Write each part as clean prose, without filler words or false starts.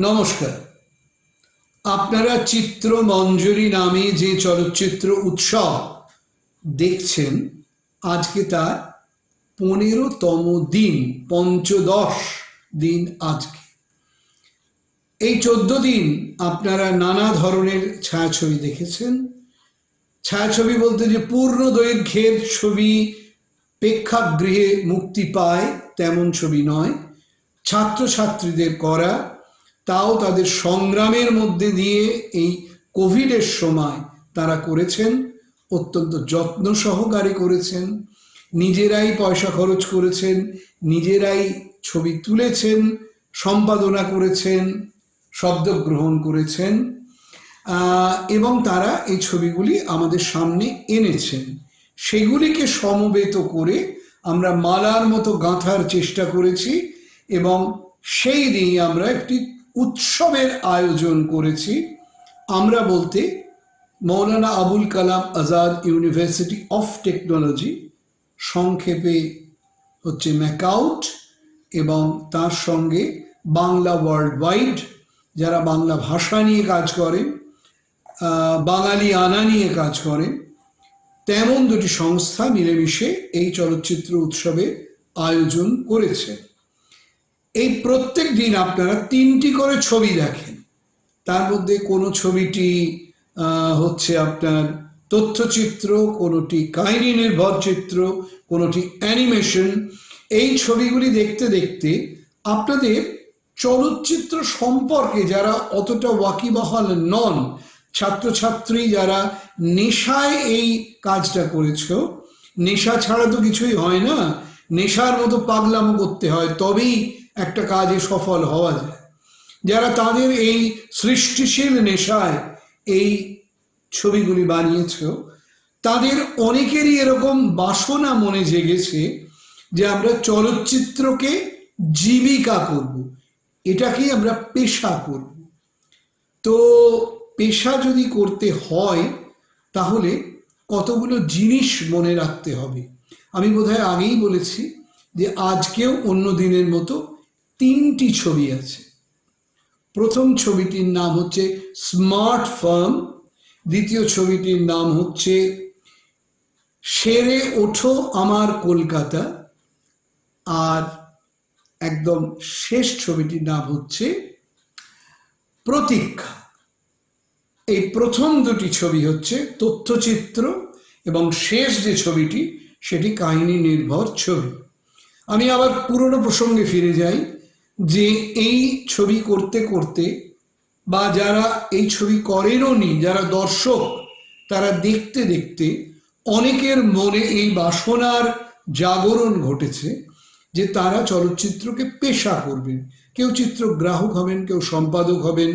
নমস্কার। আপনারা চিত্রমঞ্জরি নামে যে চলচ্চিত্র উৎসব দেখছেন, আজকে তার 15তম দিন, পঞ্চদশ দিন আজকে। এই 14 দিন আপনারা নানা ধরনের ছায়াছবি দেখেছেন। ছায়াছবি বলতে যে পূর্ণ দৈর্ঘ্যের ছবি প্রেক্ষাগৃহে মুক্তি পায় তেমন ছবি নয়, ছাত্রছাত্রীদের করা, তাও তাদের সংগ্রামের মধ্যে দিয়ে এই কোভিডের সময় তারা করেছেন, অত্যন্ত যত্ন সহকারে করেছেন, নিজেরাই পয়সা খরচ করেছেন, নিজেরাই ছবি তুলেছেন, সম্পাদনা করেছেন, শব্দগ্রহণ করেছেন এবং তারা এই ছবিগুলি আমাদের সামনে এনেছেন। সেগুলিকে সমবেত করে আমরা মালার মতো গাঁথার চেষ্টা করেছি এবং সেই দিনই আমরা একটি উৎসবের আয়োজন করেছি। আমরা বলতে Maulana Abul Kalam Azad university of technology, সংক্ষেপে হচ্ছে ম্যাকাউট, এবং তার সঙ্গে বাংলা ওয়ার্ল্ড ওয়াইড, যারা বাংলা ভাষা নিয়ে কাজ করেন, বাঙালি আনা নিয়ে কাজ করেন, তেমন দুটি সংস্থা মিলেমিশে এই চলচ্চিত্র উৎসবের আয়োজন করেছে। এই প্রত্যেক দিন আপনারা 3টি করে ছবি দেখেন। তার মধ্যে কোনো ছবিটি হচ্ছে আপনার তথ্যচিত্র, কোনোটি কাহিনী নির্ভর চিত্র, কোনোটি অ্যানিমেশন। এই ছবিগুলি দেখতে দেখতে আপনাদের চলচ্চিত্র সম্পর্কে যারা অতটা ওয়াকিবহাল নন, ছাত্রছাত্রী যারা নেশায় এই কাজটা করেছ, নেশা ছাড়া তো কিছুই হয় না, নেশার মতো পাগলামো করতে হয় তবেই একটা কাজে সফল হওয়া যায়। যারা তাদের এই সৃষ্টিশীল নেশায় এই ছবিগুলি বানিয়েছ, তাদের অনেকেরই এরকম বাসনা মনে জেগেছে যে আমরা চলচ্চিত্রকে জীবিকা করব, এটাকেই আমরা পেশা করব। তো পেশা যদি করতে হয় তাহলে কতগুলো জিনিস মনে রাখতে হবে। আমি বোধহয় আগেই বলেছি যে আজকেও অন্য দিনের মতো 3টি ছবি আছে। প্রথম ছবিটির নাম হচ্ছে স্মার্ট ফার্ম, দ্বিতীয় ছবিটির নাম হচ্ছে সেরে ওঠো আমার কলকাতা, আর একদম শেষ ছবিটির নাম হচ্ছে প্রতীক্ষা। এই প্রথম দুটি ছবি হচ্ছে তথ্যচিত্র এবং শেষ যে ছবিটি সেটি কাহিনী নির্ভর ছবি। আমি আবার পুরনো প্রসঙ্গে ফিরে যাই যে এই ছবি করতে করতে বা যারা এই ছবি করেনও নি, যারা দর্শক, তারা দেখতে দেখতে অনেকের মনে এই বাসনার জাগরণ ঘটেছে যে তারা চলচ্চিত্রকে পেশা করবেন। কেউ চিত্রগ্রাহক হবেন, কেউ সম্পাদক হবেন,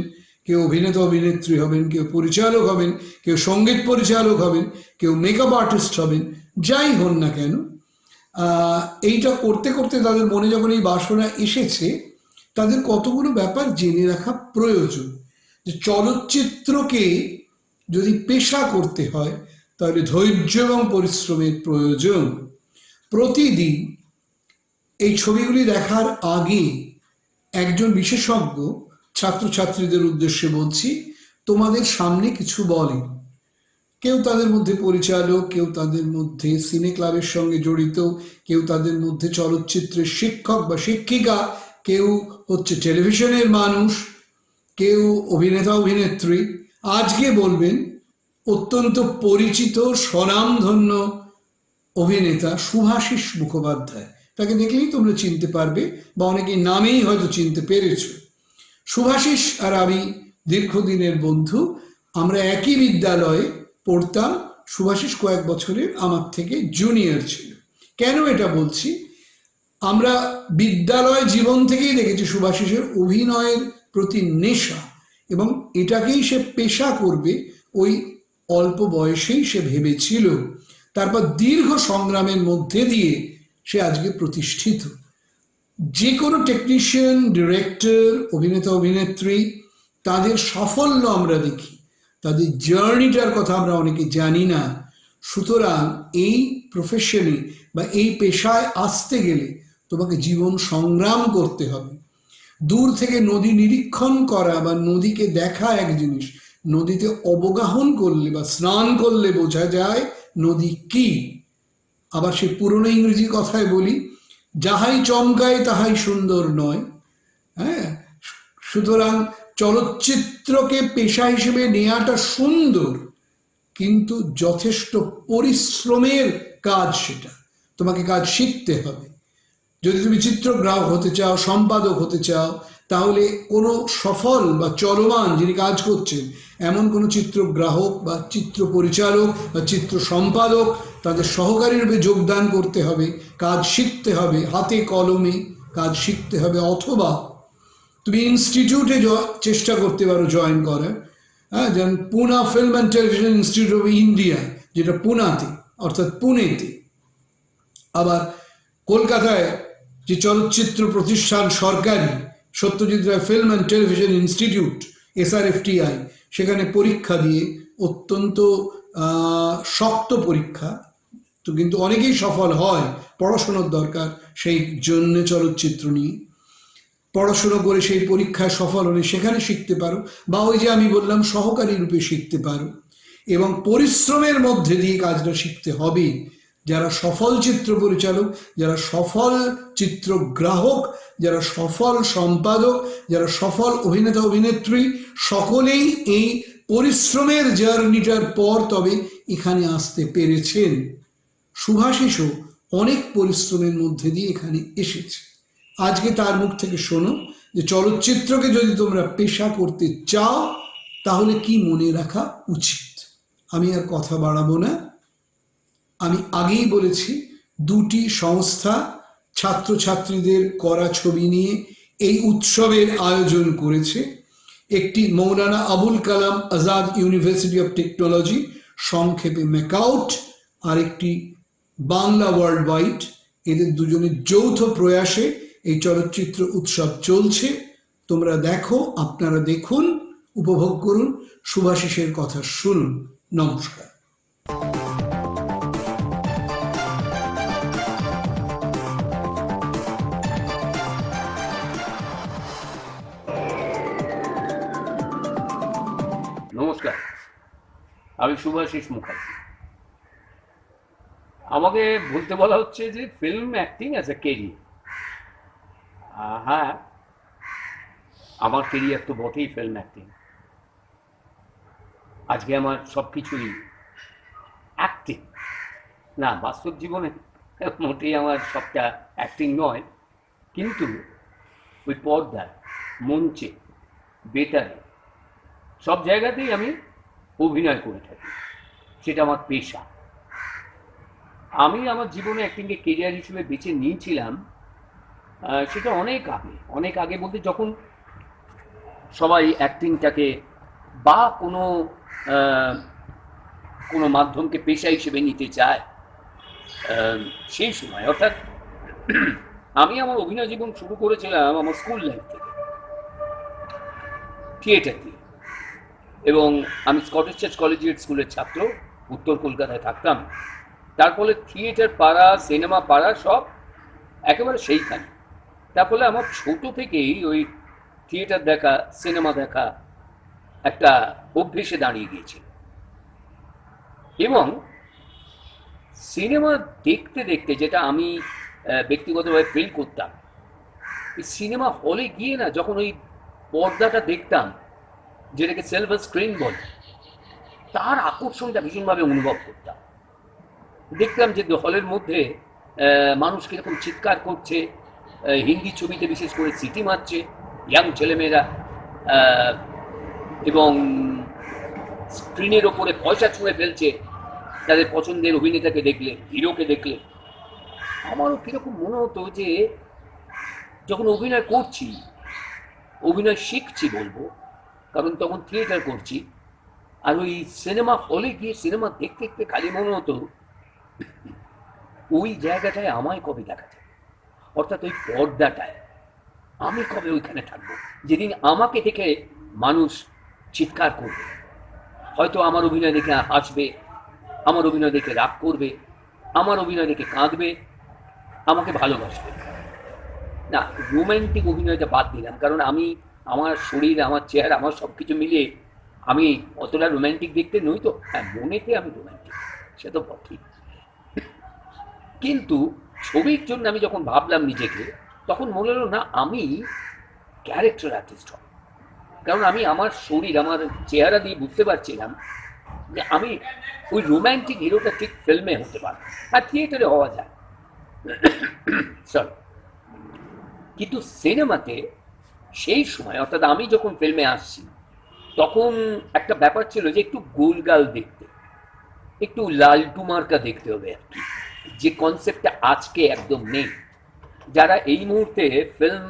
কেউ অভিনেতা অভিনেত্রী হবেন, কেউ পরিচালক হবেন, কেউ সঙ্গীত পরিচালক হবেন, কেউ মেকআপ আর্টিস্ট হবেন, যাই হন না কেন, এইটা করতে করতে তাদের মনে যখন এই বাসনা এসেছে, তাদের কতগুলো ব্যাপার জেনে রাখা প্রয়োজন। যে চলচ্চিত্রকে যদি পেশা করতে হয় তাহলে ধৈর্য এবং পরিশ্রমের প্রয়োজন। প্রতিদিন এই ছবিগুলি দেখার আগে একজন বিশেষজ্ঞ ছাত্রছাত্রীদের উদ্দেশ্যে বলছি, তোমাদের সামনে কিছু বলেন। কেউ তাদের মধ্যে পরিচালক, কেউ তাদের মধ্যে সিনে ক্লাবের সঙ্গে জড়িত, কেউ তাদের মধ্যে চলচ্চিত্রের শিক্ষক বা শিক্ষিকা, কেউ হচ্ছে টেলিভিশনের মানুষ, কেউ অভিনেতা অভিনেত্রী। আজকে বলবেন অত্যন্ত পরিচিত স্বনামধন্য অভিনেতা শুভাশিস মুখোপাধ্যায়। তাকে দেখলেই তোমরা চিনতে পারবে বা অনেকে নামেই হয়তো চিনতে পেরেছ। শুভাশিস আর আমি দীর্ঘদিনের বন্ধু, আমরা একই বিদ্যালয়ে পড়তাম। শুভাশিস কয়েক বছরের আমার থেকে জুনিয়র ছিল। কেন এটা বলছি? আমরা বিদ্যালয় জীবন থেকেই দেখেছি শুভাশিসের অভিনয়ের প্রতি নেশা, এবং এটাকেই সে পেশা করবে ওই অল্প বয়সেই সে ভেবেছিল। তারপর দীর্ঘ সংগ্রামের মধ্যে দিয়ে সে আজকে প্রতিষ্ঠিত। যে কোনো টেকনিশিয়ান, ডিরেক্টর, অভিনেতা অভিনেত্রী, তাদের সাফল্য আমরা দেখি, তাদের জার্নিটার কথা আমরা অনেকে জানি না। সুতরাং এই প্রফেশনে বা এই পেশায় আসতে গেলে তোমাকে জীবন সংগ্রাম করতে হবে। দূর থেকে নদী নিরীক্ষণ করা বা নদীকে দেখা এক জিনিস, নদীতে অবগাহন করলে বা স্নান করলে বোঝা যায় নদী কি। আবার সে পুরনো ইংরেজি কথায় বলি, যাহাই চমকায় তাহাই সুন্দর নয়। হ্যাঁ, সুতরাং চলচ্চিত্রকে পেশা হিসেবে নেওয়াটা সুন্দর, কিন্তু যথেষ্ট পরিশ্রমের কাজ সেটা। তোমাকে কাজ শিখতে হবে। যদি তুমি চিত্রগ্রাহক হতে চাও, সম্পাদক হতে চাও, তাহলে কোনো সফল বা চলমান যিনি কাজ করছেন এমন কোনো চিত্রগ্রাহক বা চিত্র পরিচালক বা চিত্র সম্পাদক তাদের সহকারী রূপে যোগদান করতে হবে, কাজ শিখতে হবে, হাতে কলমে কাজ শিখতে হবে। অথবা তুমি ইনস্টিটিউটে চেষ্টা করতে পারো জয়েন করার। হ্যাঁ, যেমন Poona film and television institute of India, যেটা পুনাতে অর্থাৎ পুনেতে। আবার কলকাতায় যে চলচ্চিত্র প্রতিষ্ঠান সরকারি, Satyajit Ray film and television institute, SRFTI, সেখানে পরীক্ষা দিয়ে অত্যন্ত শক্ত পরীক্ষা তো, কিন্তু অনেকেই সফল হয়। পড়াশোনার দরকার সেই জন্য চলচ্চিত্র নিয়ে পড়াশুনো করে সেই পরীক্ষায় সফল হলে সেখানে শিখতে পারো, বা ওই যে আমি বললাম সহকারী রূপে শিখতে পারো। এবং পরিশ্রমের মধ্যে দিয়ে কাজটা শিখতে হবে। যারা সফল চিত্র পরিচালক, যারা সফল চিত্রগ্রাহক, যারা সফল সম্পাদক, যারা সফল অভিনেতা অভিনেত্রী, সকলেই এই পরিশ্রমের জার্নিটার পর তবে এখানে আসতে পেরেছেন। শুভাশিসও অনেক পরিশ্রমের মধ্যে দিয়ে এখানে এসেছে। আজকে তার মুখ থেকে শোনো যে চলচ্চিত্রকে যদি তোমরা পেশা করতে চাও তাহলে কি মনে রাখা উচিত। আমি আর কথা বাড়াবো না। আমি আগেই বলেছি, দুটি সংস্থা ছাত্রছাত্রীদের করা ছবি নিয়ে এই উৎসবের আয়োজন করেছে। একটি Maulana Abul Kalam Azad university of technology, সংক্ষেপে ম্যাকাউট, আর একটি বাংলা ওয়ার্ল্ড ওয়াইড। এদের দুজনের যৌথ প্রয়াসে এই চলচ্চিত্র উৎসব চলছে। তোমরা দেখো, আপনারা দেখুন, উপভোগ করুন, শুভাশিসের কথা শুনুন। নমস্কার। নমস্কার, আমি শুভাশিস মুখার্জি। আমাকে বলতে বলা হচ্ছে যে film acting as a career. হ্যাঁ, আমার কেরিয়ার তো বটেই ফিল্ম অ্যাক্টিং। আজকে আমার সব কিছুই অ্যাক্টিং। না, বাস্তব জীবনে মোটেই আমার সবটা অ্যাক্টিং নয়, কিন্তু ওই পর্দায়, মঞ্চে, বেতারে, সব জায়গাতেই আমি অভিনয় করে থাকি। সেটা আমার পেশা। আমি আমার জীবনে অ্যাক্টিংকে কেরিয়ার হিসেবে বেছে নিয়েছিলাম সেটা অনেক আগে বলতে, যখন সবাই অ্যাক্টিংটাকে বা কোনো মাধ্যমকে পেশা হিসেবে নিতে চায়, সেই সময়। অর্থাৎ আমি আমার অভিনয় জীবন শুরু করেছিলাম আমার স্কুল লাইফ থেকে, থিয়েটার দিয়ে। এবং আমি স্কটিশ চার্চ কলেজিয়েট স্কুলের ছাত্র, উত্তর কলকাতায় থাকতাম। তার ফলে থিয়েটার পাড়া, সিনেমা পাড়া সব একেবারে সেইখানে। তার ফলে আমার ছোট থেকেই ওই থিয়েটার দেখা, সিনেমা দেখা একটা অভ্যেসে দাঁড়িয়ে গিয়েছিল। এবং সিনেমা দেখতে দেখতে যেটা আমি ব্যক্তিগতভাবে ফিল করতাম, এই সিনেমা হলে গিয়ে না, যখন ওই পর্দাটা দেখতাম, যেটাকে সিলভার স্ক্রিন বলে, তার আকর্ষণটা ভীষণভাবে অনুভব করতাম। দেখতাম যে হলের মধ্যে মানুষ কীরকম চিৎকার করছে, হিন্দি ছবিতে বিশেষ করে সিটি মারছে ইয়াং ছেলেমেয়েরা, এবং স্ক্রিনের ওপরে পয়সা ছুঁড়ে ফেলছে তাদের পছন্দের অভিনেতাকে দেখলে, হিরোকে দেখলে। আমারও কীরকম মনে হতো যে যখন অভিনয় করছি, অভিনয় শিখছি বলবো, কারণ তখন থিয়েটার করছি, আর ওই সিনেমা হলে গিয়ে সিনেমা দেখতে দেখতে খালি মনে হতো ওই জায়গাটায় আমায় কবে দেখা যাবে, অর্থাৎ ওই পর্দাটায় আমি কবে ওইখানে থাকবো, যেদিন আমাকে দেখে মানুষ চিৎকার করবে, হয়তো আমার অভিনয় দেখে হাসবে, আমার অভিনয় দেখে রাগ করবে, আমার অভিনয় দেখে কাঁদবে, আমাকে ভালোবাসবে। না, রোম্যান্টিক অভিনয়টা বাদ দিলাম, কারণ আমি আমার শরীর, আমার চেহারা, আমার সব কিছু মিলিয়ে আমি অতটা রোম্যান্টিক দেখতে নই। তো হ্যাঁ, মনেতে আমি রোম্যান্টিক, সে তো ঠিক। কিন্তু ছবির জন্য আমি যখন ভাবলাম নিজেকে, তখন মনে হলো না, আমি ক্যারেক্টার আর্টিস্ট হব। কারণ আমি আমার শরীর, আমার চেহারা দিয়ে বুঝতে পারছিলাম যে আমি ওই রোম্যান্টিক হিরোটা ঠিক ফিল্মে হতে পারবো, আর থিয়েটারে হওয়া যায়, সরি। কিন্তু সিনেমাতে সেই সময়, অর্থাৎ আমি যখন ফিল্মে আসছি, তখন একটা ব্যাপার ছিল যে একটু গোলগাল দেখতে, একটু লালটু মার্কা দেখতে হবে আর কি, যে কনসেপ্টটা আজকে একদম নেই। যারা এই মুহূর্তে ফিল্ম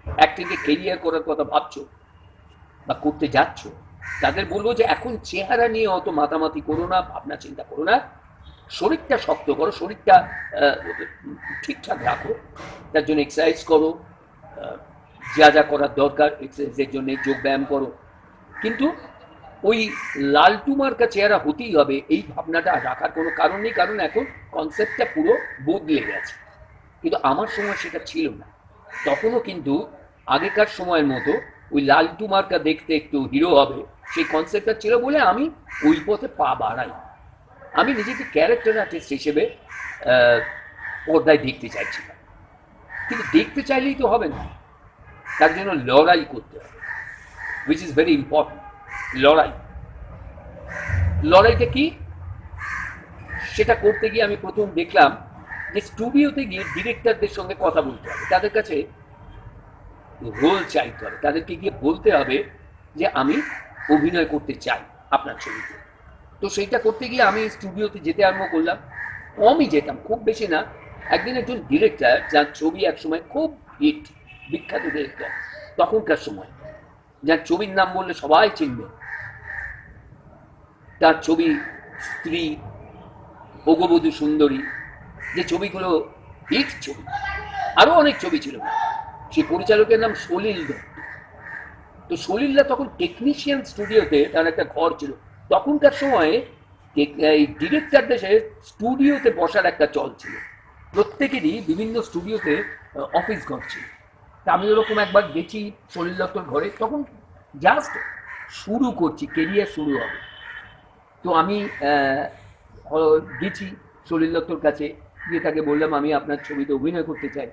অ্যাক্টিংয়ে কেরিয়ার করার কথা ভাবছো বা করতে যাচ্ছ, তাদের বলবো যে এখন চেহারা নিয়ে অত মাতামাতি করো না, ভাবনা চিন্তা করো না, শরীরটা শক্ত করো, শরীরটা ঠিকঠাক রাখো, তার জন্য এক্সারসাইজ করো, যা যা করার দরকার এক্সারসাইজের জন্য যোগব্যায়াম করো। কিন্তু ওই লালটু মার্কা চেহারা হতেই হবে এই ভাবনাটা রাখার কোনো কারণ নেই, কারণ এখন কনসেপ্টটা পুরো বদলে গেছে। কিন্তু আমার সময় সেটা ছিল না। তখনও কিন্তু আগেকার সময়ের মতো ওই লালটু মার্কা দেখতে একটু হিরো হবে, সেই কনসেপ্টটা ছিল বলে আমি ওই পথে পা বাড়াই। আমি নিজেকে ক্যারেক্টার আর্টিস্ট হিসেবে পর্দায় দেখতে চাইছিলাম। কিন্তু দেখতে চাইলেই তো হবে না, তার জন্য লড়াই করতে হবে, উইচ ইজ ভেরি ইম্পর্টেন্ট। লড়াই, লড়াইটা কি, সেটা করতে গিয়ে আমি প্রথম দেখলাম যে স্টুডিওতে গিয়ে ডিরেক্টরদের সঙ্গে কথা বলতে হবে, তাদের কাছে রোল চাইতে হবে, তাদেরকে গিয়ে বলতে হবে যে আমি অভিনয় করতে চাই আপনার ছবিতে। তো সেইটা করতে গিয়ে আমি স্টুডিওতে যেতে আরম্ভ করলাম। কমই যেতাম, খুব বেশি না। একদিন একজন ডিরেক্টর, যার ছবি একসময় খুব হিট, বিখ্যাত ডিরেক্টর তখনকার সময়, যার ছবির নাম বললে সবাই চিনবে, তার ছবি স্ত্রী, ভগবধূ সুন্দরী, যে ছবিগুলো হিট ছবি, আরো অনেক ছবি ছিল, সেই পরিচালকের নাম সলিল দত্ত। তো সলিলদা তখন টেকনিশিয়ান স্টুডিওতে, তার একটা ঘর ছিল। তখনকার সময়ে এই ডিরেক্টরদের স্টুডিওতে বসার একটা চল ছিল, প্রত্যেকেরই বিভিন্ন স্টুডিওতে অফিস ঘর ছিল। তা আমি ওরকম একবার গেছি সলিল দত্তর ঘরে, তখন জাস্ট শুরু করছি, কেরিয়ার শুরু হবে। তো আমি গেছি সলিল দত্তর কাছে, গিয়ে তাকে বললাম আমি আপনার ছবিতে অভিনয় করতে চাই।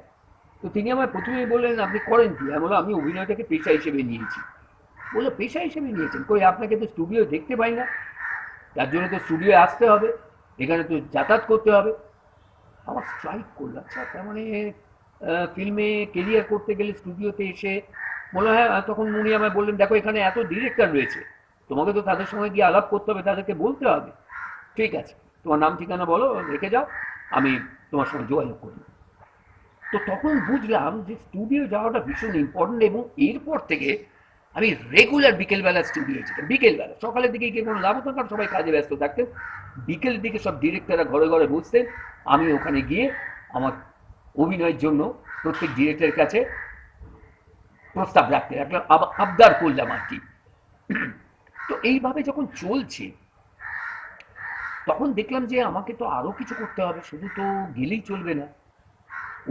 তো তিনি আমার প্রথমেই বললেন আপনি করেন কি? আমি বললাম আমি অভিনয়টাকে পেশা হিসেবে নিয়েছি। বললো পেশা হিসেবে নিয়েছেন? কই, আপনাকে তো স্টুডিও দেখতে পাই না, তার জন্য তো স্টুডিও আসতে হবে, এখানে তো যাতায়াত করতে হবে। আমার স্ট্রাইক করলো, আচ্ছা তার মানে ফিল্মে কেরিয়ার করতে গেলে স্টুডিওতে এসে, বললো হ্যাঁ। তখন উনি আমায় বললেন দেখো এখানে এত ডিরেক্টর রয়েছে, তোমাকে তো তাদের সঙ্গে গিয়ে আলাপ করতে হবে, তাদেরকে বলতে হবে। ঠিক আছে, তোমার নাম ঠিকানা বলো, রেখে যাও, আমি তোমার সঙ্গে যোগাযোগ করবো। তো তখন বুঝলাম যে স্টুডিও যাওয়াটা ভীষণ ইম্পর্টেন্ট, এবং এরপর থেকে আমি রেগুলার বিকেলবেলা স্টুডিও যেতাম। বিকেলবেলা, সকালের দিকে গিয়ে কোনো লাভ হতো না, কারণ সবাই কাজে ব্যস্ত থাকতেন। বিকেলের দিকে সব ডিরেক্টররা ঘরে ঘরে বসতেন, আমি ওখানে গিয়ে আমার অভিনয়ের জন্য প্রত্যেক ডিরেক্টরের কাছে প্রস্তাব রাখতে রাখলাম, আবদার করলাম আর কি। তো এইভাবে যখন চলছে, তখন দেখলাম যে আমাকে তো আরো কিছু করতে হবে, শুধু তো গেলেই চলবে না।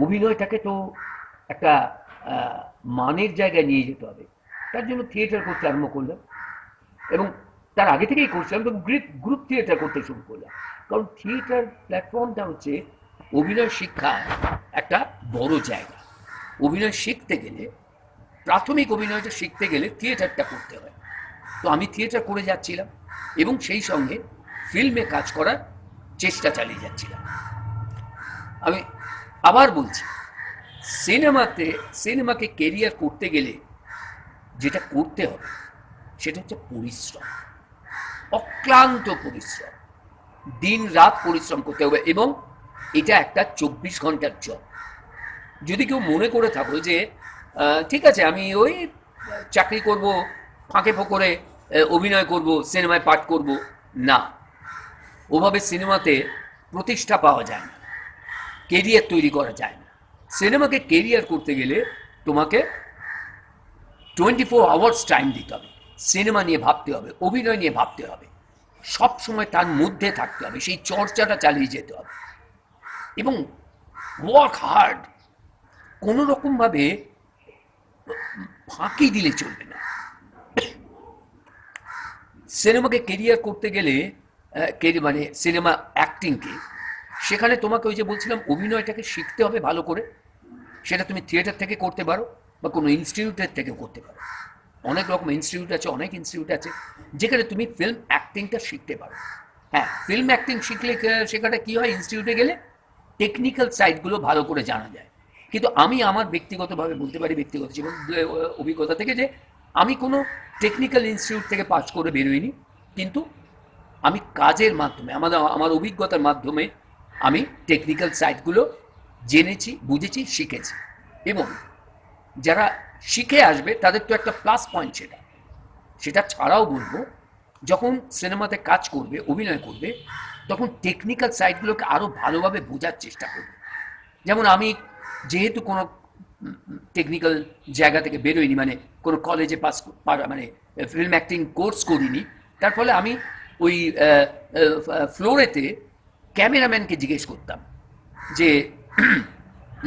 অভিনয়টাকে তো একটা আহ, মানের জায়গায় নিয়ে যেতে হবে। তার জন্য থিয়েটার করতে আরম্ভ করলাম, এবং তার আগে থেকেই করছিলাম, তো গ্রুপ থিয়েটার করতে শুরু করলাম। কারণ থিয়েটার প্ল্যাটফর্মটা হচ্ছে অভিনয় শিক্ষা একটা বড় জায়গা। অভিনয় শিখতে গেলে, প্রাথমিক অভিনয়টা শিখতে গেলে থিয়েটারটা করতে হয়। তো আমি থিয়েটার করে যাচ্ছিলাম, এবং সেই সঙ্গে ফিল্মে কাজ করার চেষ্টা চালিয়ে যাচ্ছিলাম। আমি আবার বলছি, সিনেমাকে কেরিয়ার করতে গেলে যেটা করতে হবে সেটা হচ্ছে পরিশ্রম, অক্লান্ত পরিশ্রম, দিন রাত পরিশ্রম করতে হবে, এবং এটা একটা 24 ঘন্টার জব। যদি কেউ মনে করে থাকো যে ঠিক আছে আমি ওই চাকরি করব, ফাঁকে ফোকরে অভিনয় করব, সিনেমায় পাঠ করব, না, ওভাবে সিনেমাতে প্রতিষ্ঠা পাওয়া যায় না, কেরিয়ার তৈরি করা যায় না। সিনেমাকে কেরিয়ার করতে গেলে তোমাকে 24 আওয়ার্স টাইম দিতে হবে, সিনেমা নিয়ে ভাবতে হবে, অভিনয় নিয়ে ভাবতে হবে, সব সময় তার মধ্যে থাকতে হবে, সেই চর্চাটা চালিয়ে যেতে হবে, এবং ওয়ার্ক হার্ড, কোনো রকমভাবে ফাঁকি দিলে চলবে না। সিনেমাকে কেরিয়ার করতে গেলে মানে সিনেমা অ্যাক্টিংকে, সেখানে তোমাকে ওই যে বলছিলাম অভিনয়টাকে শিখতে হবে ভালো করে। সেটা তুমি থিয়েটার থেকে করতে পারো বা কোনো ইনস্টিটিউটের থেকে করতে পারো। অনেক রকম ইনস্টিটিউট আছে, অনেক ইনস্টিটিউট আছে যেখানে তুমি ফিল্ম অ্যাক্টিংটা শিখতে পারো। হ্যাঁ, ফিল্ম অ্যাক্টিং শিখলে সেখানে কী হয়, ইনস্টিটিউটে গেলে টেকনিক্যাল সাইডগুলো ভালো করে জানা যায়। কিন্তু আমি আমার ব্যক্তিগতভাবে বলতে পারি, ব্যক্তিগত জীবন অভিজ্ঞতা থেকে, যে আমি কোনো টেকনিক্যাল ইনস্টিটিউট থেকে পাস করে বেরোইনি, কিন্তু আমি কাজের মাধ্যমে, আমার অভিজ্ঞতার মাধ্যমে আমি টেকনিক্যাল সাইটগুলো জেনেছি, বুঝেছি, শিখেছি। এবং যারা শিখে আসবে তাদের তো একটা প্লাস পয়েন্ট সেটা। সেটা ছাড়াও বলবো, যখন সিনেমাতে কাজ করবে, অভিনয় করবে, তখন টেকনিক্যাল সাইটগুলোকে আরও ভালোভাবে বোঝার চেষ্টা করবে। যেমন আমি যেহেতু কোনো টেকনিক্যাল জায়গা থেকে বেরোইনি, মানে কোনো কলেজে মানে ফিল্ম অ্যাক্টিং কোর্স করিনি, তার ফলে আমি ওই ফ্লোরেতে ক্যামেরাম্যানকে জিজ্ঞেস করতাম যে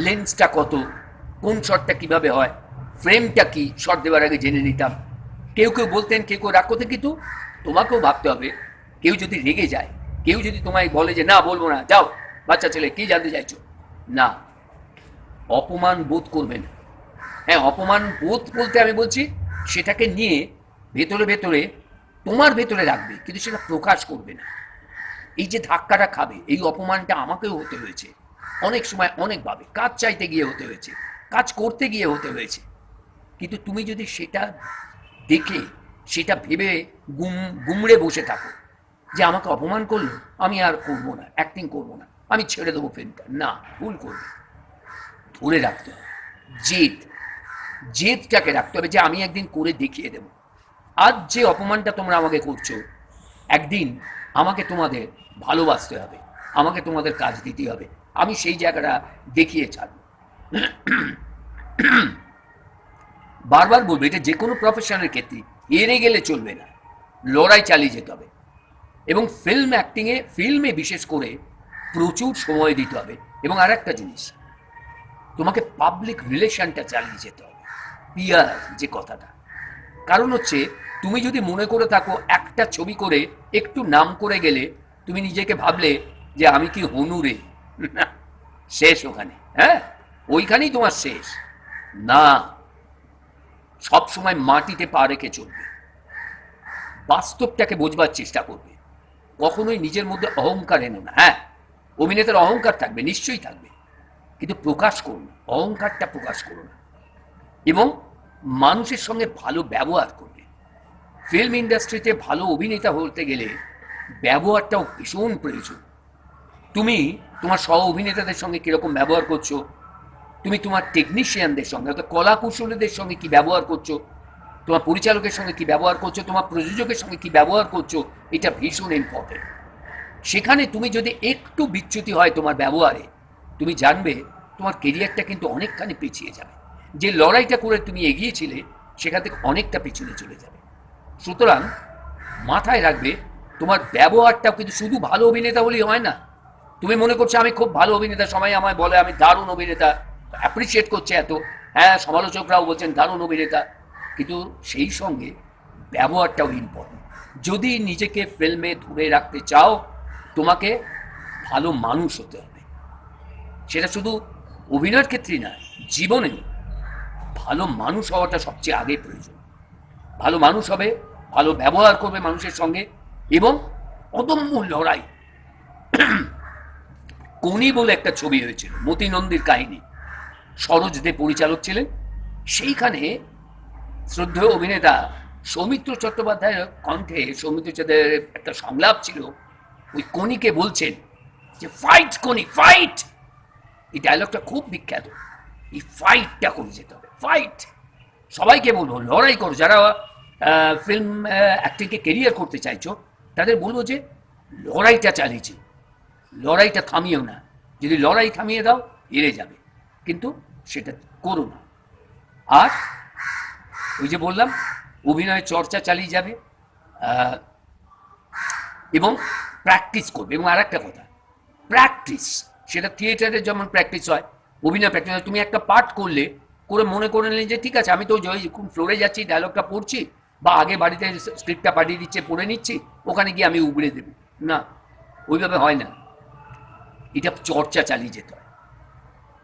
লেন্সটা কত, কোন শটটা কিভাবে হয়, ফ্রেমটা কি, শট দেওয়ার আগে জেনে নিতাম। কেউ কেউ বলতেন, কেউ কেউ রাগ করতেন, কিন্তু তোমাকেও ভাবতে হবে, কেউ যদি রেগে যায়, কেউ যদি তোমায় বলে যে না বলবো না, যাও বাচ্চা ছেলে কি জানতে চাইছো, না, অপমান বোধ করবে না। হ্যাঁ, অপমান বোধ বলতে আমি বলছি সেটাকে নিয়ে ভেতরে ভেতরে তোমার ভেতরে রাখবে, কিন্তু সেটা প্রকাশ করবে না। এই যে ধাক্কাটা খাবে, এই অপমানটা আমাকেও হতে হয়েছে অনেক সময়, অনেকভাবে কাজ চাইতে গিয়ে হতে হয়েছে, কাজ করতে গিয়ে হতে হয়েছে। কিন্তু তুমি যদি সেটা দেখে, সেটা ভেবে গুমড়ে বসে থাকো যে আমাকে অপমান করলো, আমি আর করবো না, অ্যাক্টিং করবো না, আমি ছেড়ে দেবো ফিল্মটা, না, ভুল করবে। ধরে রাখতে হবে জেদটাকে রাখতে হবে, যে আমি একদিন করে দেখিয়ে দেব। আজ যে অপমানটা তোমরা আমাকে করছো, একদিন আমাকে তোমাদের ভালোবাসতে হবে, আমাকে তোমাদের কাজ দিতে হবে, আমি সেই জায়গাটা দেখিয়ে ছাড়ব। বারবার বলবো, এটা যে কোনো প্রফেশনের ক্ষেত্রে, হেরে গেলে চলবে না, লড়াই চালিয়ে যেতে হবে। এবং ফিল্ম অ্যাক্টিংয়ে, ফিল্মে বিশেষ করে প্রচুর সময় দিতে হবে। এবং আর একটা জিনিস, তোমাকে পাবলিক রিলেশনটা চালিয়ে যেতে হবে, পিয়ার যে কথাটা। কারণ হচ্ছে, তুমি যদি মনে করে থাকো একটা ছবি করে একটু নাম করে গেলে, তুমি নিজেকে ভাবলে যে আমি কি হনুরে, শেষ ওখানে। হ্যাঁ, ওইখানেই তোমার শেষ। না, সব সময় মাটিতে পা রেখে চলবে, বাস্তবটাকে বোঝবার চেষ্টা করবে, কখনোই নিজের মধ্যে অহংকার এনো না। হ্যাঁ, অভিনেতার অহংকার থাকবে, নিশ্চয়ই থাকবে, কিন্তু প্রকাশ করুন, অহংকারটা প্রকাশ করুন। এবং মানুষের সঙ্গে ভালো ব্যবহার করবে। ফিল্ম ইন্ডাস্ট্রিতে ভালো অভিনেতা হতে গেলে ব্যবহারটাও ভীষণ প্রয়োজন। তুমি তোমার সহ অভিনেতাদের সঙ্গে কীরকম ব্যবহার করছো, তুমি তোমার টেকনিশিয়ানদের সঙ্গে, অর্থাৎ কলা কুশলীদের সঙ্গে কী ব্যবহার করছো, তোমার পরিচালকের সঙ্গে কী ব্যবহার করছো, তোমার প্রযোজকের সঙ্গে কী ব্যবহার করছো, এটা ভীষণ ইম্পর্টেন্ট। সেখানে তুমি যদি একটু বিচ্যুতি হয় তোমার ব্যবহারে, তুমি জানবে তোমার কেরিয়ারটা কিন্তু অনেকখানি পিছিয়ে যাবে। যে লড়াইটা করে তুমি এগিয়েছিলে, সেখান থেকে অনেকটা পিছনে চলে যাবে। সুতরাং মাথায় রাখবে, তোমার ব্যবহারটাও কিন্তু শুধু ভালো অভিনেতা হলেই হয় না। তুমি মনে করছো আমি খুব ভালো অভিনেতা, সবাই আমায় বলে আমি দারুণ অভিনেতা, অ্যাপ্রিসিয়েট করছে এত, হ্যাঁ, সমালোচকরাও বলছেন দারুণ অভিনেতা, কিন্তু সেই সঙ্গে ব্যবহারটাও ইম্পর্টেন্ট। যদি নিজেকে ফিল্মে ধরে রাখতে চাও, তোমাকে ভালো মানুষ হতে হবে। সেটা শুধু অভিনয়ের ক্ষেত্রেই না, জীবনে ভালো মানুষ হওয়াটা সবচেয়ে আগে প্রয়োজন। ভালো মানুষ হবে, ভালো ব্যবহার করবে মানুষের সঙ্গে, এবং অদম্য লড়াই। কোনি বলে একটা ছবি হয়েছিল, মতি নন্দীর কাহিনী, সরোজ দে পরিচালক ছিলেন। সেইখানে শ্রদ্ধেয় অভিনেতা সৌমিত্র চট্টোপাধ্যায়ের কণ্ঠে, সৌমিত্র চট্টোপাধ্যায়ের একটা সংলাপ ছিল, ওই কোনিকে বলছেন যে ফাইট কোনি, ফাইট। এই ডায়লগটা খুব বিখ্যাত। এই ফাইটটা করে যেতে হবে, ফাইট। সবাইকে বলবো লড়াই করো, যারা ফিল্ম অ্যাক্টিংকে কেরিয়ার করতে চাইছো, তাদের বলবো যে লড়াইটা চালিয়েছি, লড়াইটা থামিও না। যদি লড়াই থামিয়ে দাও, হেরে যাবে, কিন্তু সেটা করো না। আর ওই যে বললাম, অভিনয় চর্চা চালিয়ে যাবে, এবং প্র্যাকটিস করবে। এবং আর একটা কথা, প্র্যাকটিস, সেটা থিয়েটারে যেমন প্র্যাকটিস হয়, অভিনয় প্র্যাকটিস। তুমি একটা পাঠ করলে, করে মনে করে নিলে যে ঠিক আছে আমি তো ফ্লোরে যাচ্ছি, ডায়লগটা পড়ছি, বা আগে বাড়িতে স্ক্রিপ্টটা পাঠিয়ে দিচ্ছে, পড়ে নিচ্ছি, ওখানে গিয়ে আমি উগড়ে দেবো না, ওইভাবে হয় না। এটা চর্চা চালিয়ে যেতে হয়।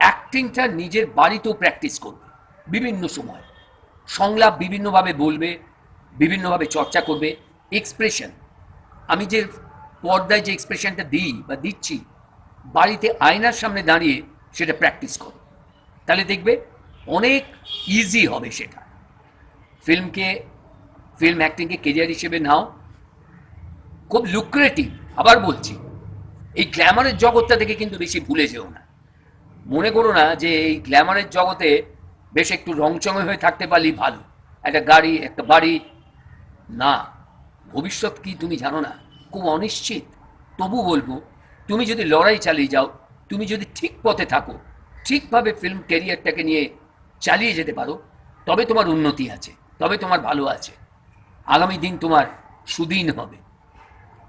অ্যাক্টিংটা নিজের বাড়িতেও প্র্যাকটিস করবে, বিভিন্ন সময় সংলাপ বিভিন্নভাবে বলবে, বিভিন্নভাবে চর্চা করবে। এক্সপ্রেশন, আমি যে পর্দায় যে এক্সপ্রেশনটা দিই বা দিচ্ছি, বাড়িতে আয়নার সামনে দাঁড়িয়ে সেটা প্র্যাকটিস করো, তাহলে দেখবে অনেক ইজি হবে সেটা। ফিল্ম অ্যাক্টিংকে কেরিয়ার হিসেবে নাও, খুব লুক্রেটিভ। আবার বলছি, এই গ্ল্যামারের জগৎটা থেকে কিন্তু বেশি ভুলে যেও না। মনে করো না যে এই গ্ল্যামারের জগতে বেশ একটু রংচঙে হয়ে থাকতে পারলেই ভালো, একটা গাড়ি, একটা বাড়ি। না, ভবিষ্যৎ কি তুমি জানো না, খুব অনিশ্চিত। তবু বলবো, তুমি যদি লড়াই চালিয়ে যাও, তুমি যদি ঠিক পথে থাকো, ঠিকভাবে ফিল্ম ক্যারিয়ারটাকে নিয়ে চালিয়ে যেতে পারো, তবে তোমার উন্নতি আছে, তবে তোমার ভালো আছে, আগামী দিন তোমার সুদিন হবে।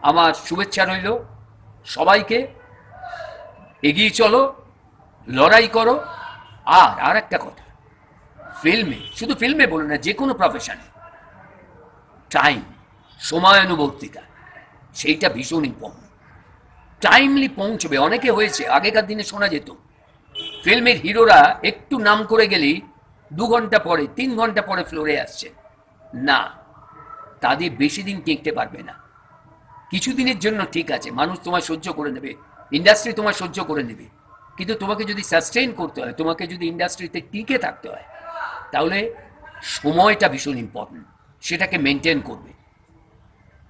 আমার শুভেচ্ছা রইল সবাইকে। এগিয়ে চলো, লড়াই করো। আর একটা কথা, ফিল্মে, শুধু ফিল্মে বলো না, যে কোনো প্রফেশনে টাইম, সময়ানুবর্তিতা, সেইটা ভীষণ ইম্পর্টেন্ট। টাইমলি পৌঁছবে। অনেকে হয়েছে, আগেকার দিনে শোনা যেত ফিল্মের হিরোরা একটু নাম করে গেলেই 2 ঘন্টা পরে, 3 ঘন্টা পরে ফ্লোরে আসছে। না, তাদের বেশি দিন টিকতে পারবে না। কিছুদিনের জন্য ঠিক আছে, মানুষ তোমায় সহ্য করে নেবে, ইন্ডাস্ট্রি তোমায় সহ্য করে নেবে, কিন্তু তোমাকে যদি সাস্টেইন করতে হয়, তোমাকে যদি ইন্ডাস্ট্রিতে টিকে থাকতে হয়, তাহলে সময়টা ভীষণ ইম্পর্টেন্ট, সেটাকে মেনটেন করবে।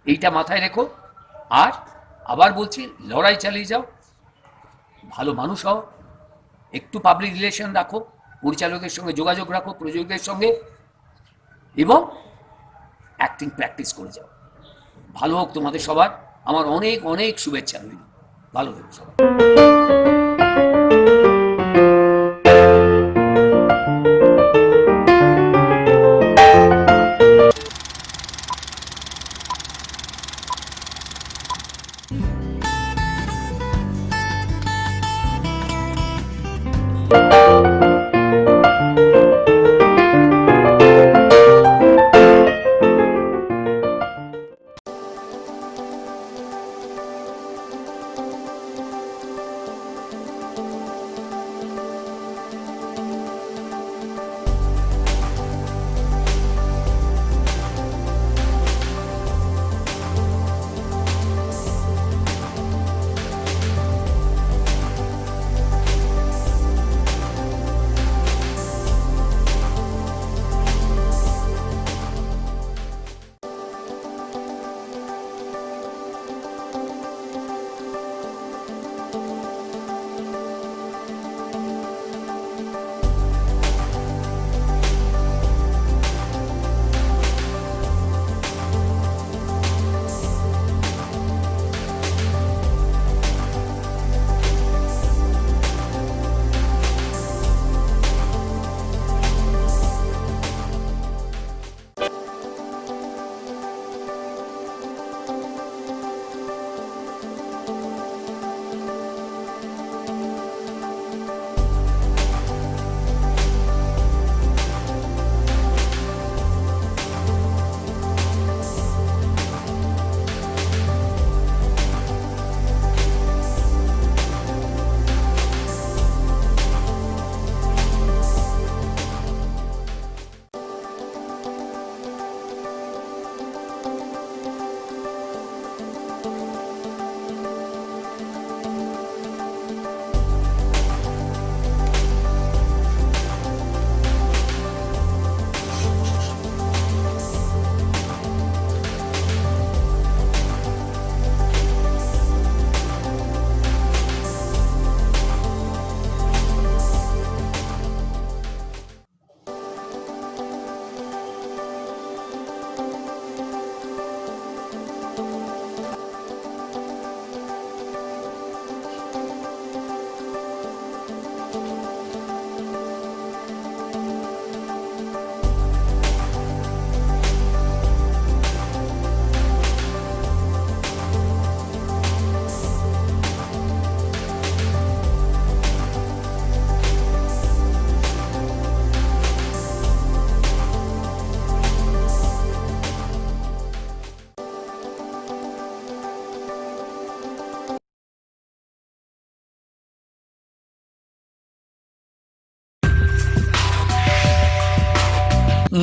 এইটা মাথায় রেখো। আর আবার বলছি, লড়াই চালিয়ে যাও, ভালো মানুষ হও, একটু পাবলিক রিলেশন রাখো, পরিচালকের সঙ্গে যোগাযোগ রাখো, প্রযোজকের সঙ্গে, এবং অ্যাক্টিং প্র্যাকটিস করে যাও। ভালো হোক তোমাদের সবার। আমার অনেক অনেক শুভেচ্ছা রইল। ভালো থেকো সবাই।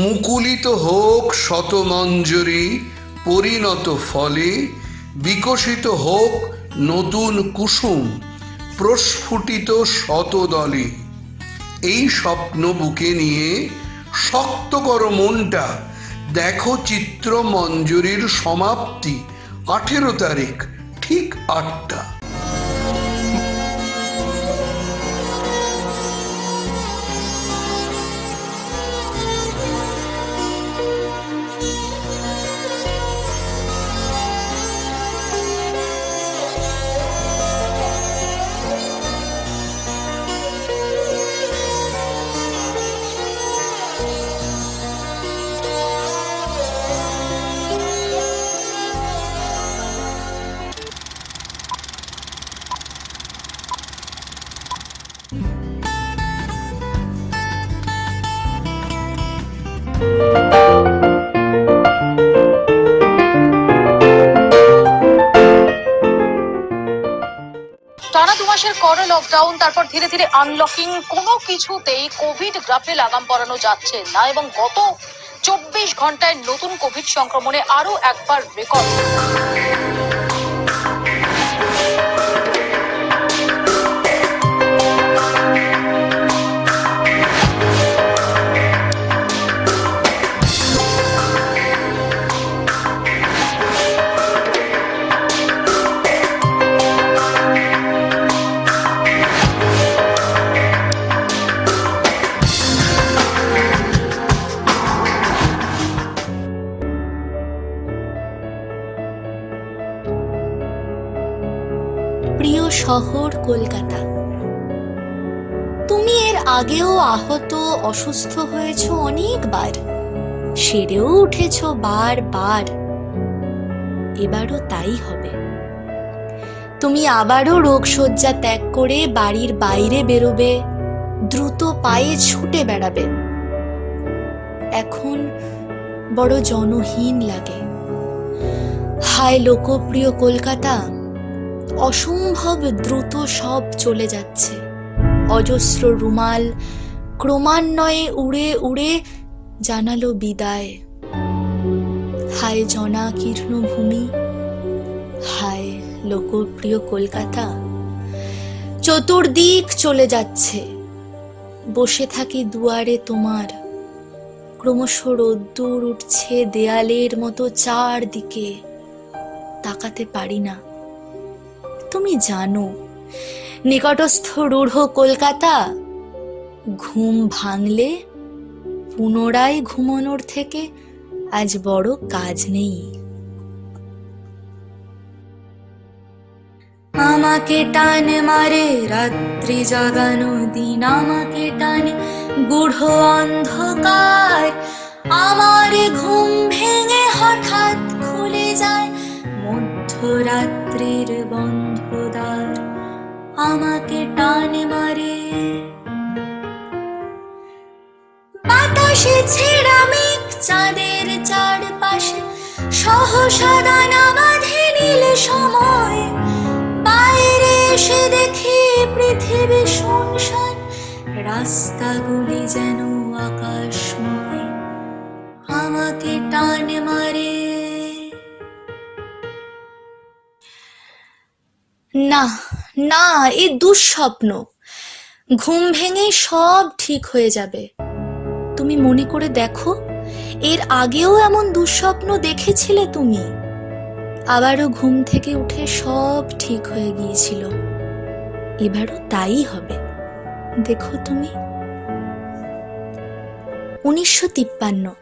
মুকুলিত হোক শতমঞ্জরি পরিণত ফলে, বিকশিত হোক নতুন কুসুম প্রস্ফুটিত শতদলে। এই স্বপ্ন বুকে নিয়ে শক্ত করো মনটা, দেখো চিত্র মঞ্জুরির সমাপ্তি 18 তারিখ ঠিক 8টা। টানা 2 মাসের কড়া লকডাউন, তারপর ধীরে ধীরে আনলকিং, কোনো কিছুতেই কোভিড গ্রাফে লাগাম পরানো যাচ্ছে না এবং গত 24 ঘন্টায় নতুন কোভিড সংক্রমণে আরো একবার রেকর্ড। প্রিয় শহর কলকাতা, তুমি এর আগেও আহত অসুস্থ হয়েছ অনেকবার, সেরেও উঠেছ বারবার। এবারও তাই হবে। তুমি আবারও রোগশয্যা ত্যাগ করে বাড়ির বাইরে বেরোবে, দ্রুত পায়ে ছুটে বেড়াবে। এখন বড় জনহীন লাগে। হায় লোকপ্রিয় কলকাতা, অসম্ভব দ্রুত সব চলে যাচ্ছে। অজস্র রুমাল ক্রমান্বয়ে উড়ে উড়ে জানালো বিদায়। হায় জনাকীর্ণ ভূমি, হায় লোকপ্রিয় কলকাতা। চতুর্দিক চলে যাচ্ছে, বসে থাকি দুয়ারে তোমার। ক্রমশ রোদ্দুর উঠছে দেয়ালের মতো চারদিকে, তাকাতে পারি না। তুমি জানো, নিকটস্থ রূঢ় কলকাতা, ঘুম ভাঙলে পুনরায় ঘুমানোর থেকে আজ বড় কাজ নেই। আমাকে টান মারে রাত্রি জাগানো দিন, আমাকে টানে গূঢ় অন্ধকার। আমার ঘুম ভেঙে হঠাৎ খুলে যায় মধ্যরাত্রির বন্ধদ্বার। আমাকে টানে মারে বাতাসে ছেঁড়া মেঘ চাঁদের চারপাশে, সহসা দানা বাঁধে নীল সময়। বাইরে এসে দেখি পৃথিবী শুনশান, রাস্তাগুলি যেন আকাশময়। আমাকে টানে মারে। না না, এ দুঃস্বপ্ন। ঘুম ভেঙে সব ঠিক হয়ে যাবে। তুমি মনে করে দেখো, এর আগেও এমন দুঃস্বপ্ন দেখেছিলে তুমি। আবারও ঘুম থেকে উঠে সব ঠিক হয়ে গিয়েছিল। এবারও তাই হবে, দেখো তুমি। 1953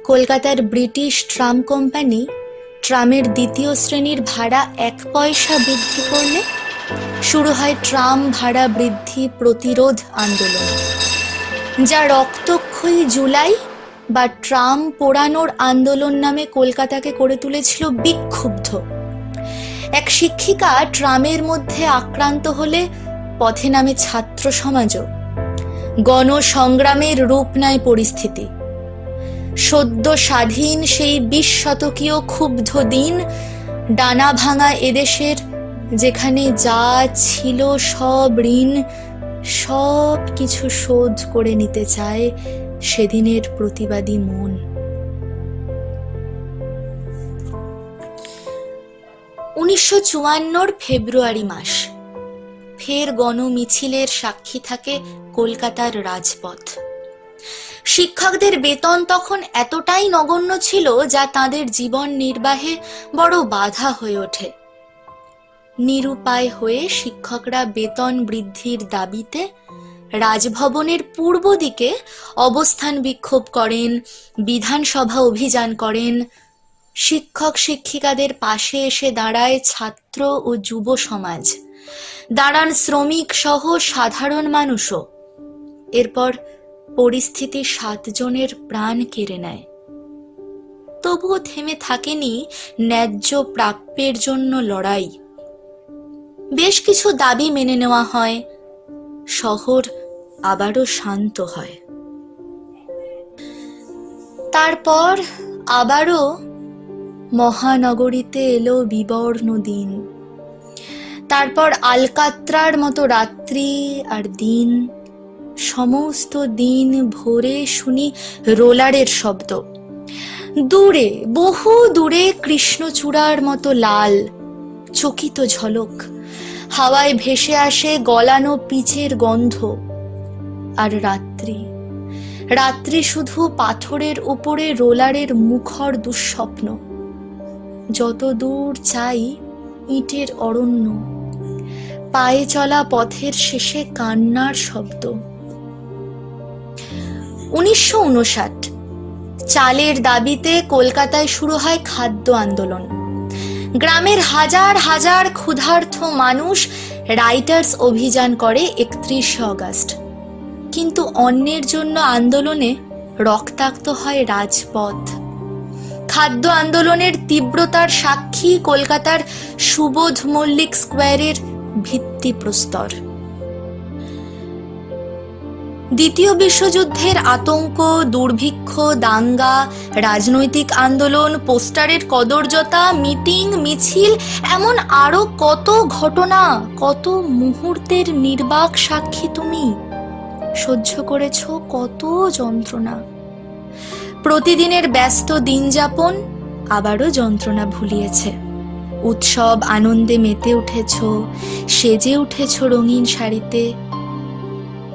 কলকাতার ব্রিটিশ ট্রাম কোম্পানি ট্রামের 2য় শ্রেণীর ভাড়া 1 পয়সা বৃদ্ধি করলে শুরু হয় ট্রাম ভাড়া বৃদ্ধি প্রতিরোধ আন্দোলন, যা রক্তক্ষয়ী জুলাই বা ট্রাম পোড়ানোর আন্দোলন নামে কলকাতাকে করে তুলেছিল বিক্ষুব্ধ। এক শিক্ষিকা ট্রামের মধ্যে আক্রান্ত হলে পথে নামে ছাত্র সমাজও। গণসংগ্রামের রূপ নেয় পরিস্থিতি। সদ্য স্বাধীন সেই 20 শতকীয় ক্ষুব্ধ দিন, ডানা ভাঙা এদেশের, যেখানে যা ছিল সব ঋণ, সব কিছু শোধ করে নিতে চায় সেদিনের প্রতিবাদী মন। 1954 ফেব্রুয়ারি মাস, ফের গণমিছিলের সাক্ষী থাকে কলকাতার রাজপথ। শিক্ষকদের বেতন তখন এতটাই নগণ্য ছিল যা তাদের জীবন নির্বাহে বড় বাধা হয়ে ওঠে। নিরুপায় হয়ে শিক্ষকরা বেতন বৃদ্ধির দাবিতে রাজভবনের পূর্ব দিকে অবস্থান বিক্ষোভ করেন, বিধানসভা অভিযান করেন। শিক্ষক শিক্ষিকাদের পাশে এসে দাঁড়ায় ছাত্র ও যুব সমাজ, দাঁড়ান শ্রমিক সহ সাধারণ মানুষও। এরপর পরিস্থিতি 7 জনের প্রাণ কেড়ে নেয়। তবুও থেমে থাকেনি ন্যায্য প্রাপ্যের জন্য লড়াই। বেশ কিছু দাবি মেনে নেওয়া হয়, শহর আবারও শান্ত হয়। তারপর আবারও মহানগরীতে এলো বিবর্ণ দিন। তারপর আলকাত্রার মতো রাত্রি আর দিন। সমস্ত দিন ভোরে শুনি রোলারের শব্দ। দূরে, বহু দূরে কৃষ্ণচূড়ার মতো লাল চকিত ঝলক। হাওয়ায় ভেসে আসে গলানো পিচের গন্ধ। আর রাত্রি, রাত্রি শুধু পাথরের উপরে রোলারের মুখর দুঃস্বপ্ন। যত দূর চাই ইটের অরণ্য, পায়ে চলা পথের শেষে কান্নার শব্দ। 1959 চালের দাবিতে কলকাতায় শুরু হয় খাদ্য আন্দোলন। গ্রামের হাজার হাজার ক্ষুধার্ত মানুষ রাইটার্স অভিযান করে 31 অগস্ট। কিন্তু অন্যের জন্য আন্দোলনে রক্তাক্ত হয় রাজপথ। খাদ্য আন্দোলনের তীব্রতার সাক্ষী কলকাতার সুবোধ মল্লিক স্কোয়ারের ভিত্তিপ্রস্তর। দ্বিতীয় বিশ্বযুদ্ধের আতঙ্ক, দুর্ভিক্ষ, দাঙ্গা, রাজনৈতিক আন্দোলন, পোস্টারের কদর্যতা, মিটিং, মিছিল, এমন আরো কত ঘটনা, কত মুহূর্তের নির্বাক সাক্ষী তুমি। সহ্য করেছ কত যন্ত্রণা। প্রতিদিনের ব্যস্ত দিন যাপন আবারও যন্ত্রণা ভুলিয়েছে। উৎসব আনন্দে মেতে উঠেছ, সেজে উঠেছ রঙিন শাড়িতে।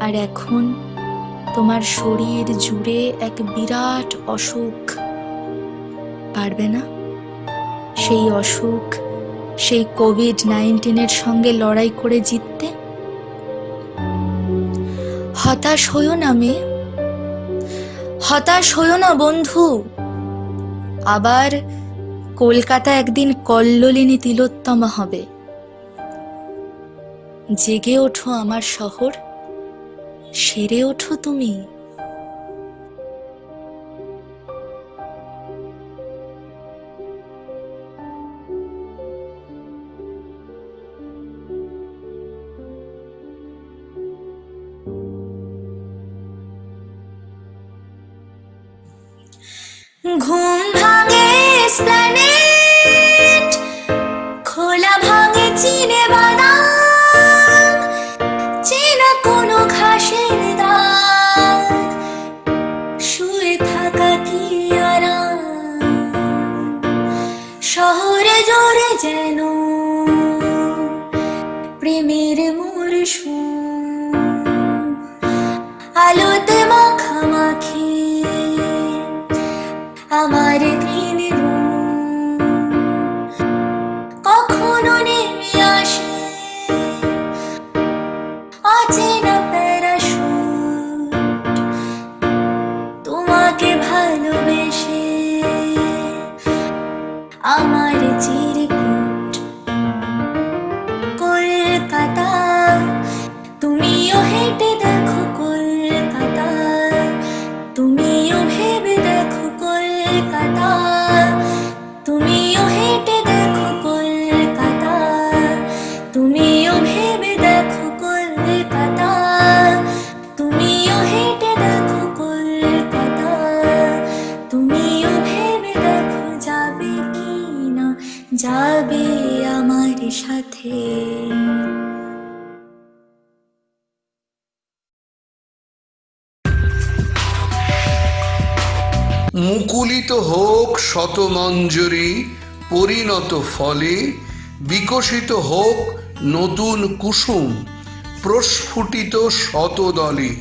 আর এখন তোমার শরীর জুড়ে এক বিরাট অসুখ। পারবে না সেই অসুখ, সেই কোভিড-19 সঙ্গে লড়াই করে জিততে? হতাশ হইও না মেয়ে, হতাশ হইও না বন্ধু। আবার কলকাতা একদিন কল্লোলিনী তিলোত্তমা হবে। জেগে ওঠো আমার শহর, সেরে ওঠো তুমি। ঘুম ভাঙে এসপ্ল্যানেড, খোলা ভাঙে চিনে বাদাম, চেনা কোনো ঘাসের দাগ, শুয়ে থাকা কি আরাম। শহরে জোরে যেন প্রেমের মরশুম, আলোতে মাখামাখি আমার দিন কখনো নেমে আসে অচেনা প্যারাশুট। তোমাকে ভালোবেসে আমার চিরকুট। কলকাতা তুমিও হেঁটে দেখো, কলকাতা তুমিও ভেবে দেখো, কলকাতা তুমিও হেঁটে দেখো, কলকাতা তুমিও ভেবে দেখো, কলকাতা তুমিও হেঁটে দেখো, কলকাতা তুমিও ভেবে দেখো। যাবে কি না যাবে আমার সাথে। মুকুলিত হোক শতমঞ্জরি পরিণত ফলে, বিকশিত হোক নতুন কুসুম প্রস্ফুটিত শতদলে।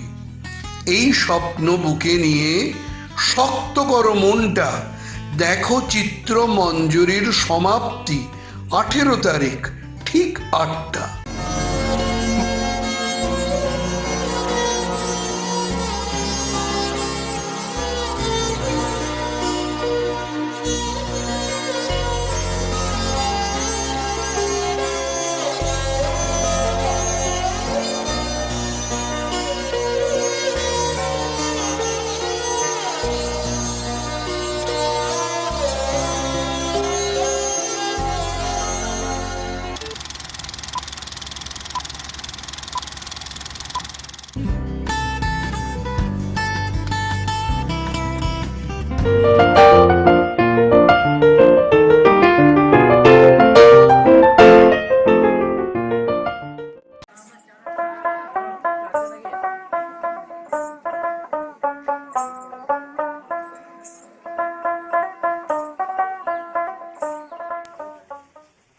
এই স্বপ্ন বুকে নিয়ে শক্ত করো মনটা, দেখো চিত্র মঞ্জুরির সমাপ্তি 18 তারিখ ঠিক 8টা।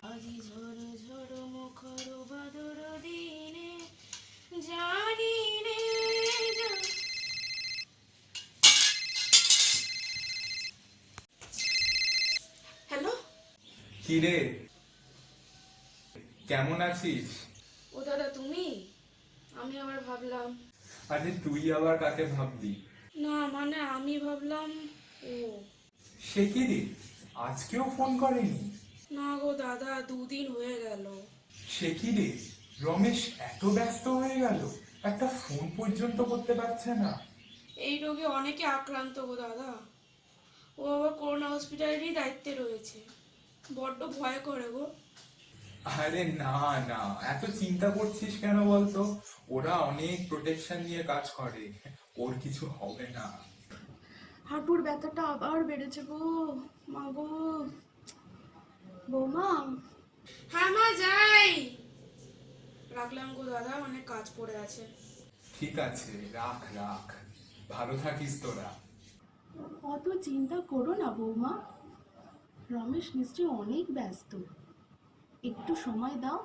আজি ঝড় ঝড় মুখর বাদর দিনে জানি নে হ্যালো, কি রে, কেমন আছিস? ও দাদা তুমি? আমি আবার ভাবলাম, আরে তুই আবার কাকে ভাবলি? না মানে আমি ভাবলাম ও। সে কি রে, আজকেও ফোন করেনি? না গো দাদা, 2 দিন হয়ে গেল। সে কি রে, রমেশ এত ব্যস্ত হয়ে গেল, একটা ফোন পর্যন্ত করতে পারছে না? এই রোগে অনেকে আক্রান্ত গো দাদা। ও আবার করোনা হসপিটালেরই দায়িত্বে রয়েছে। বড্ড ভয় করে গো। আরে না না, এত চিন্তা করছিস কেন বলতো? ওরা অনেক প্রোটেকশন নিয়ে কাজ করে, ওর কিছু হবে না। হাঁটুর ব্যথাটা আবার বেড়েছে গো, মা গো। বৌমা, হ্যাঁ মা, যাই। রাখলাম গো দাদা, অনেক কাজ পড়ে আছে। ঠিক আছে, রাখ রাখ, ভালো থাকিস তোরা। অত চিন্তা করো না বৌমা, রমেশ নিশ্চয়ই অনেক ব্যস্ত। একটু সময় দাও,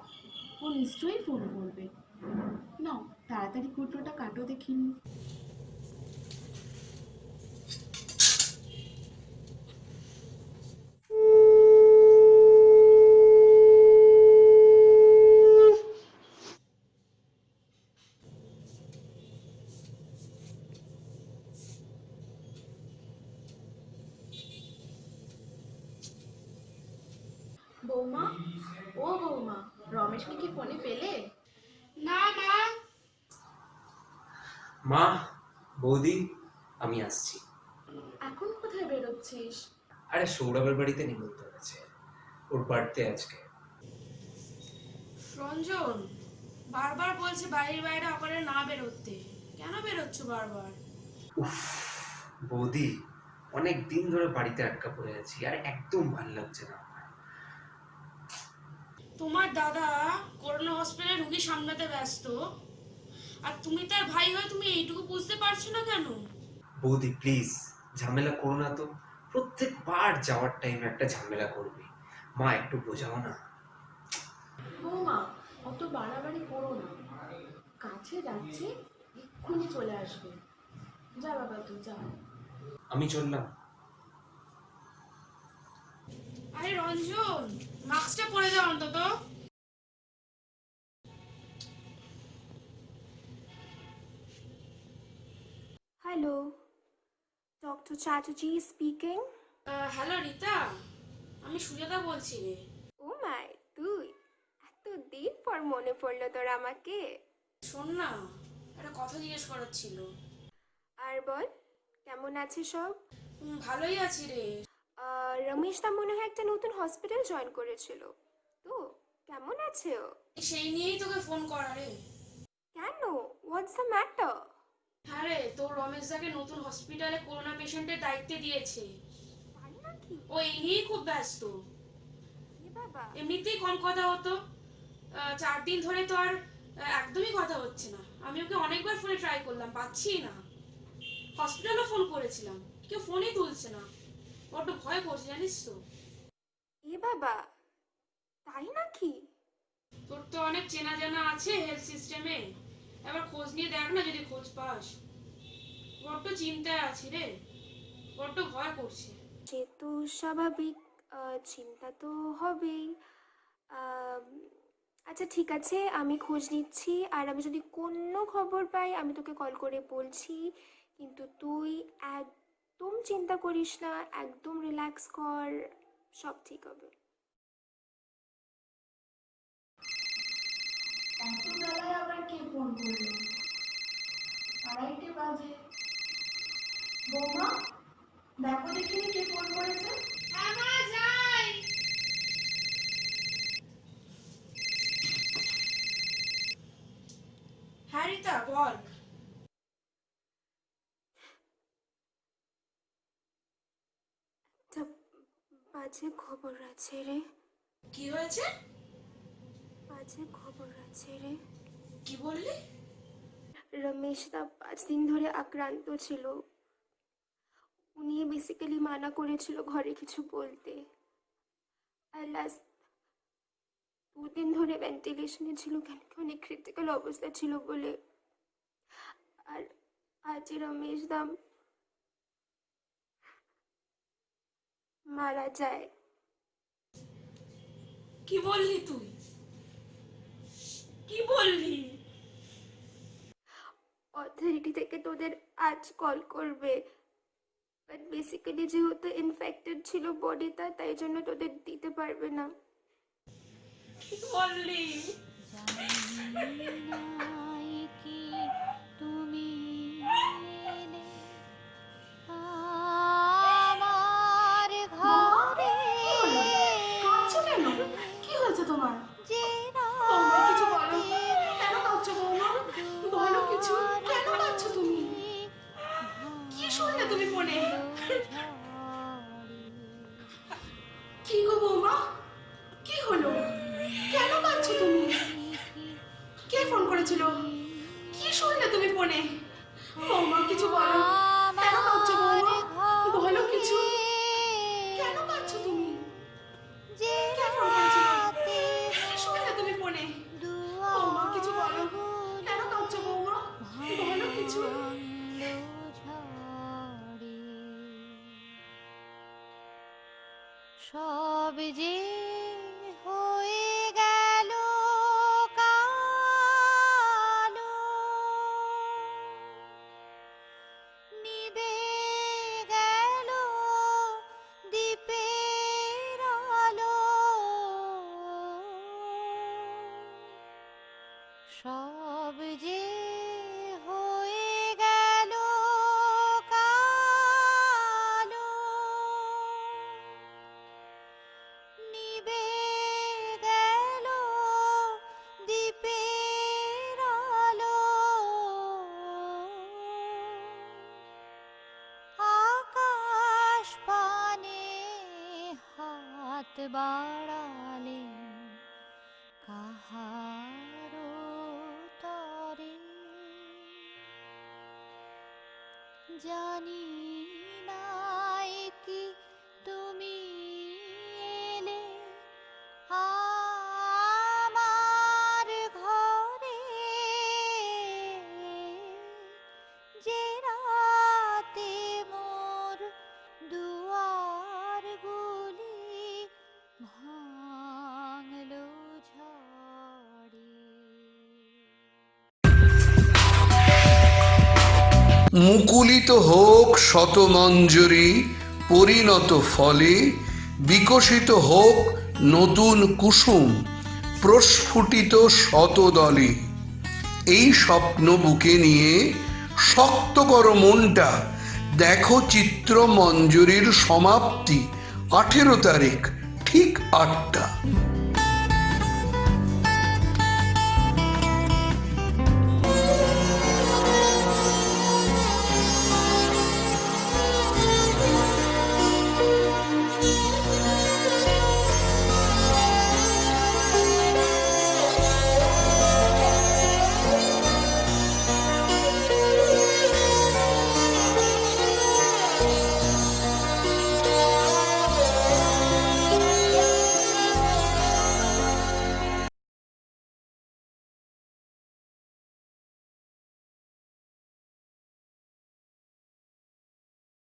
ও নিশ্চয়ই ফোন করবে। নাও তাড়াতাড়ি কুটোটা কাটো দেখিনি। বৌমা, ও বৌমা, রমেশকে কি ফোনে পেলে? না মা। মা, বৌদি, আমি আসছি। এখন কোথায় বেরোচ্ছিস? আরে সৌরভের বাড়িতে নিমন্ত্রণ আছে, ওর বার্থডে আজকে। রঞ্জন বারবার বলছে বাড়ির বাইরে অকালে না বেরোতে, কেন বেরোচ্ছ বারবার? উফ বৌদি, অনেক দিন ধরে বাড়িতে আটকা পড়ে আছি, আর একদম ভালো লাগছে না আমার। তোমার দাদা করোনা হসপিটালে রুগী সামলাতে ব্যস্ত, আর তুমি তার ভাই হয়ে তুমি এইটুকু বুঝতে পারছো না কেন? বৌদি প্লিজ, ঝামেলা করো না তো। প্রত্যেকবার যাওয়ার টাইমে একটা ঝামেলা করবে, মা একটু বোঝাও না। বৌমা, অত বাড়াবাড়ি করো না, কাছে যাচ্ছে, এক্ষুনি চলে আসবে। যা বাবা, তুই যা। আমি চললাম। আরে রঞ্জন, মাস্কটা পরে যাও অন্তত। Hello, Dr. Chatterjee speaking. Hello Rita, আমি সুজাতা বলছি রে। ও মাই, তুই? এতদিন পর মনে পড়লো তোর আমাকে। শোন না, একটা কথা জিজ্ঞেস করার ছিল। আর বল, কেমন আছে সব? ভালোই আছি রে। রমেশ দা মনে হয় একটা নতুন হসপিটাল জয়েন করেছিল, তো কেমন আছে ও? সেই নিয়েই তোকে ফোন করা রে। কেন, হোয়াটস দ্য ম্যাটার? হ্যাঁ রে, তোর রমেশ দাকে নতুন হসপিটালে করোনা পেশেন্টের দায়িত্বে দিয়েছে। তাই নাকি? ও এই নিয়েই খুব ব্যস্ত। এ বাবা, এমনিতেই কম কথা হতো, 4 দিন ধরে তো আর একদমই কথা হচ্ছে না। আমি ওকে অনেকবার ফোনে ট্রাই করলাম, পাচ্ছি না। হসপিটালও ফোন করেছিলাম, কেউ ফোনই তুলছে না, বড্ড ভয় করছে জানিস তো। এ বাবা, তাই নাকি? তোর তো অনেক চেনা জানা আছে হেলথ সিস্টেমে, এবার খোঁজ নিয়ে দেখ না যদি খোঁজ পাস। বড্ড চিন্তায় আছি রে, বড্ড ভয় করছে। সে তো স্বাভাবিক, চিন্তা তো হবেই। আম, আচ্ছা ঠিক আছে, আমি খোঁজ নিচ্ছি, আর আমি যদি কোনো খবর পাই আমি তোকে কল করে বলছি। কিন্তু তুই একদম চিন্তা করিস না, একদম রিল্যাক্স কর, সব ঠিক হবে। এত বেলায় আবার কে ফোন করলো? 2:30 বাজে। বৌমা, দেখো দেখিনি কে ফোন করেছে। হ্যাঁ রিতা বল। একটা বাজে খবর আছে রে, কি হয়েছে? বাজে খবর আছে রে। কি বললি? রমেশ দা 5 দিন ধরে আক্রান্ত ছিল। উনি বেসিক্যালি মানা করেছিল ঘরে কিছু বলতে, আর লাস্ট 2 দিন ধরে ভেন্টিলেশনে ছিল, কেন কি অনেক ক্রিটিক্যাল অবস্থা ছিল বলে। আর আজ রমেশ দা মারা যায়। কি বললি তুই? কি বললি? অথরিটি থেকে তোদের আজ কল করবে, বাট বেসিক্যালি যেহেতু ইনফেক্টেড ছিল বডিটা, তাই জন্য তোদের দিতে পারবে না। কি বললি? কাঁদছো কেন? কি হয়েছে তোমার? বৌমা কিছু বলো, কেন কাঁদছো বৌমা? বলো কিছু, কেন কাঁদছো তুমি? কি শুনলে তুমি ফোনে? কি গো বৌমা, কি হলো? কেন কাঁদছো তুমি? কে ফোন করেছিল? কি শুনলে তুমি ফোনে? বৌমা কিছু বলো, কেন কাঁদছো বৌমা? বলো কিছু, কেন কাঁদছো তুমি? কে ফোন করেছিল? কি শুনলে তুমি ফোনে? বৌমা কিছু বলো, কেন কাঁদছো বৌমা? বলো কিছু। সব যে হয়ে গেল কালো, নিভে গেল দ্বীপের আলো, সব যে হয়ে গেল কালো, নিভে গেল দ্বীপের আলো, আকাশ পানে হাত বাড়ালেন কাহারো তরে, জানি নাই কি তুমি এলে আমার ঘরে, যে রাতে মোর দুয়ার গুলি ভাঙলো ঝড়ে। মুকুলিত হোক শতমঞ্জরি পরিণত ফলে, বিকশিত হোক নতুন কুসুম প্রস্ফুটিত শতদলে। এই স্বপ্ন বুকে নিয়ে শক্ত করো মনটা, দেখো চিত্র মঞ্জুরির সমাপ্তি 18 তারিখ ঠিক 8টা।